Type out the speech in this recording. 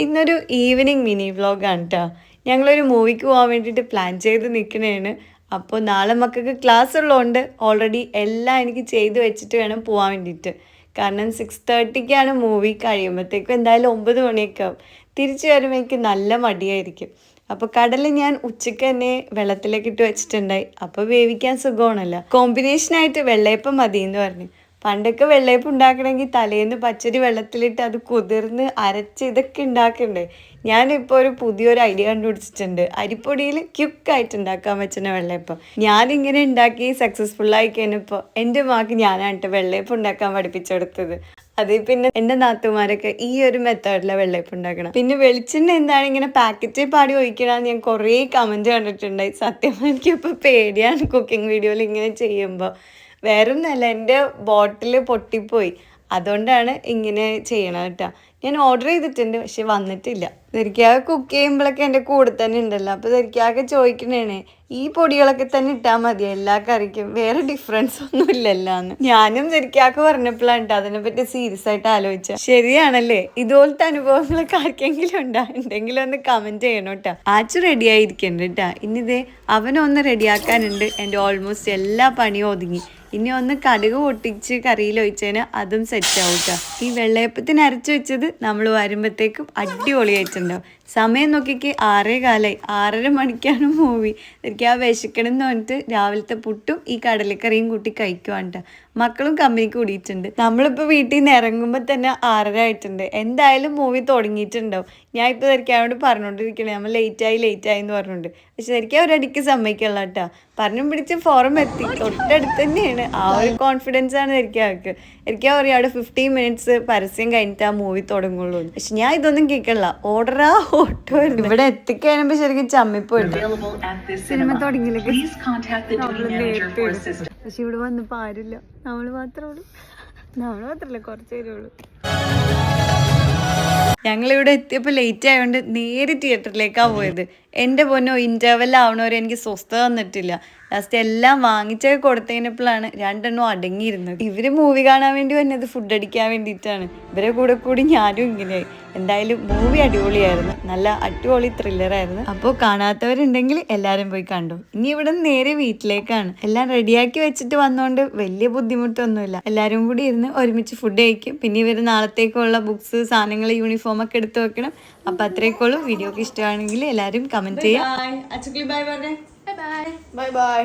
ഇന്നൊരു evening mini വ്ലോഗാണ് കേട്ടോ. ഞങ്ങളൊരു മൂവിക്ക് പോകാൻ വേണ്ടിയിട്ട് പ്ലാൻ ചെയ്ത് നിൽക്കണേണ്. അപ്പോൾ നാളെ മക്കൾക്ക് ക്ലാസ് ഉള്ളതുകൊണ്ട് ഓൾറെഡി എല്ലാം എനിക്ക് ചെയ്ത് വെച്ചിട്ട് വേണം പോകാൻ വേണ്ടിയിട്ട്. കാരണം 6:30ക്കാണ് മൂവി, കഴിയുമ്പോഴത്തേക്കും എന്തായാലും 9 മണിയൊക്കെ ആവും. തിരിച്ചു വരുമ്പോൾ എനിക്ക് നല്ല മടിയായിരിക്കും. അപ്പോൾ കടൽ ഞാൻ ഉച്ചയ്ക്ക് തന്നെ വെള്ളത്തിലേക്ക് ഇട്ട് വെച്ചിട്ടുണ്ടായി. അപ്പോൾ വേവിക്കാൻ സുഖമാണല്ലോ. കോമ്പിനേഷനായിട്ട് വെള്ളയപ്പം മതി എന്ന് പറഞ്ഞു. പണ്ടൊക്കെ വെള്ളയപ്പം ഉണ്ടാക്കണമെങ്കിൽ തലേന്ന് പച്ചരി വെള്ളത്തിലിട്ട് അത് കുതിർന്ന് അരച്ച് ഇതൊക്കെ ഉണ്ടാക്കണ്ടേ. ഞാനിപ്പോൾ ഒരു പുതിയൊരു ഐഡിയ കണ്ടുപിടിച്ചിട്ടുണ്ട്. അരിപ്പൊടിയിൽ ക്യുക്കായിട്ട് ഉണ്ടാക്കാൻ പറ്റുന്ന വെള്ളയപ്പം ഞാനിങ്ങനെ ഉണ്ടാക്കി സക്സസ്ഫുള്ളായി കഴിഞ്ഞപ്പോൾ എൻ്റെ മാക്ക് ഞാനായിട്ട് വെള്ളയപ്പം ഉണ്ടാക്കാൻ പഠിപ്പിച്ചെടുത്തത്. അതിൽ പിന്നെ എൻ്റെ നാത്തുമാരൊക്കെ ഈ ഒരു മെത്തേഡിലാണ് വെള്ളയപ്പം ഉണ്ടാക്കണം. പിന്നെ വെളിച്ചെണ്ണ എന്താണ് ഇങ്ങനെ പാക്കറ്റിൽ പാടി ഒഴിക്കണമെന്ന് ഞാൻ കുറേ കമൻറ്റ് കണ്ടിട്ടുണ്ടായി. സത്യം എനിക്കിപ്പോൾ പേടിയാണ് കുക്കിംഗ് വീഡിയോയിൽ ഇങ്ങനെ ചെയ്യുമ്പോൾ. വേറൊന്നല്ല, എൻ്റെ ബോട്ടിൽ പൊട്ടിപ്പോയി, അതുകൊണ്ടാണ് ഇങ്ങനെ ചെയ്യണം കേട്ടോ. ഞാൻ ഓർഡർ ചെയ്തിട്ടുണ്ട്, പക്ഷെ വന്നിട്ടില്ല. ശരിക്കാകെ കുക്ക് ചെയ്യുമ്പോഴൊക്കെ എൻ്റെ കൂടെ തന്നെ ഉണ്ടല്ലോ. അപ്പോൾ ശരിക്കാകെ ചോദിക്കണേണേ, ഈ പൊടികളൊക്കെ തന്നെ ഇട്ടാൽ മതി എല്ലാ കറിക്കും, വേറെ ഡിഫറൻസ് ഒന്നും ഇല്ലല്ലോ എന്ന്. ഞാനും ശരിക്കാകെ പറഞ്ഞപ്പോഴാണ് കേട്ടോ അതിനെപ്പറ്റി സീരിയസ് ആയിട്ട് ആലോചിച്ച. ശരിയാണല്ലേ, ഇതുപോലത്തെ അനുഭവങ്ങളൊക്കെ ആർക്കെങ്കിലും ഉണ്ടെങ്കിലും ഒന്ന് കമൻറ്റ് ചെയ്യണം കേട്ടോ. ആച്ചു റെഡി ആയിരിക്കുന്നുണ്ട് കേട്ടോ. ഇനിതേ അവനൊന്ന് റെഡിയാക്കാനുണ്ട്. എൻ്റെ ഓൾമോസ്റ്റ് എല്ലാ പണിയും ഒതുങ്ങി. ഇനി ഒന്ന് കടുക് പൊട്ടിച്ച് കറിയിൽ ഒഴിച്ചതിന് അതും സെറ്റ് ആവും കേട്ടോ. ഈ വെള്ളയപ്പത്തിന് അരച്ചു വെച്ചത് നമ്മൾ വരുമ്പോഴത്തേക്കും അടിപൊളിയായിട്ടുണ്ടാവും. സമയം നോക്കിക്ക് 6:15, 6:30 മണിക്കാണ് മൂവി. എനിക്ക് ആ വിശക്കണം എന്ന് പറഞ്ഞിട്ട് രാവിലത്തെ പുട്ടും ഈ കടലക്കറിയും കൂട്ടി കഴിക്കുവാണ് കേട്ടോ. മക്കളും കമ്പനിക്ക് കൂടിയിട്ടുണ്ട്. നമ്മളിപ്പോൾ വീട്ടിൽ നിന്ന് ഇറങ്ങുമ്പോൾ തന്നെ 6:30 ആയിട്ടുണ്ട്. എന്തായാലും മൂവി തുടങ്ങിയിട്ടുണ്ടാവും. ഞാൻ ഇപ്പോൾ ശരിക്കാരോട് പറഞ്ഞുകൊണ്ടിരിക്കണേ നമ്മൾ ലേറ്റായി എന്ന് പറഞ്ഞുകൊണ്ട്. പക്ഷെ ശരിക്കും ഒരടിക്ക് സമ്മതിക്കല്ല കേട്ടോ. പറഞ്ഞും പിടിച്ച് ഫോറം എത്തി, തൊട്ടടുത്ത് തന്നെയാണ്. ആ ഒരു കോൺഫിഡൻസ് ആണ് എനിക്ക് പറയാം അവിടെ 15 മിനിറ്റ്സ് പരസ്യം കഴിഞ്ഞിട്ട് ആ മൂവി തുടങ്ങുള്ളൂ. പക്ഷെ ഞാൻ ഇതൊന്നും കേൾക്കണില്ല, ഓർഡറാ ഓട്ടോ വരുന്നു. ഇവിടെ എത്തിക്കഴിയുമ്പോൾ ശരിക്കും ചമ്മിപ്പോയിട്ട് സിനിമ തുടങ്ങിയില്ല. പക്ഷെ ഇവിടെ വന്നപ്പോൾ ആരുമില്ല, നമ്മൾ മാത്രമല്ല കുറച്ച് പേരുള്ളൂ. ഞങ്ങളിവിടെ എത്തിയപ്പോൾ ലേറ്റ് ആയതുകൊണ്ട് നേരെ തിയേറ്ററിലേക്കാണ് പോയത്. എൻ്റെ പൊന്നോ, ഇൻ്റർവെൽ ആവണവരെ എനിക്ക് സ്വസ്ഥത തന്നിട്ടില്ല. ലാസ്റ്റ് എല്ലാം വാങ്ങിച്ചൊക്കെ കൊടുത്തതിനപ്പോഴാണ് 2 എണ്ണം അടങ്ങിയിരുന്നത്. ഇവർ മൂവി കാണാൻ വേണ്ടി വന്നത് ഫുഡ് അടിക്കാൻ വേണ്ടിയിട്ടാണ്. ഇവരെ കൂടി ഞാനും ഇങ്ങനെയായി. എന്തായാലും മൂവി അടിപൊളിയായിരുന്നു, നല്ല അടിപൊളി ത്രില്ലറായിരുന്നു. അപ്പോൾ കാണാത്തവരുണ്ടെങ്കിൽ എല്ലാവരും പോയി കണ്ടു. ഇനി ഇവിടെ നേരെ വീട്ടിലേക്കാണ്. എല്ലാം റെഡിയാക്കി വെച്ചിട്ട് വന്നതുകൊണ്ട് വലിയ ബുദ്ധിമുട്ടൊന്നുമില്ല. എല്ലാവരും കൂടി ഇരുന്ന് ഒരുമിച്ച് ഫുഡ് കഴിക്കും. പിന്നെ ഇവർ നാളത്തേക്കുള്ള ബുക്സ്, സാധനങ്ങൾ, യൂണിഫോം ഒക്കെ എടുത്ത് വെക്കണം. അപ്പോൾ അത്രയൊക്കെയുള്ളൂ. വീഡിയോക്ക് ഇഷ്ടമാണെങ്കിൽ എല്ലാവരും കമൻറ്റ് ചെയ്യാം. Bye bye.